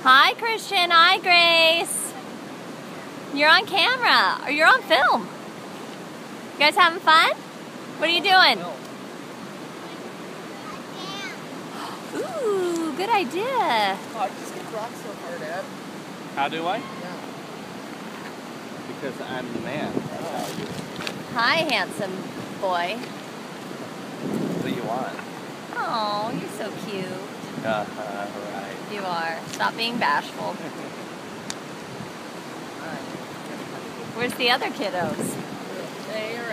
Hi, Christian. Hi, Grace. You're on camera, or you're on film. You guys having fun? What are you doing? Ooh, good idea. Oh, you just get rocked so hard, Ed. How do I? Yeah. Because I'm the man. That's how I do it. Hi, handsome boy. What do you want? Oh, you're so cute. Right. You are. Stop being bashful. Where's the other kiddos? They are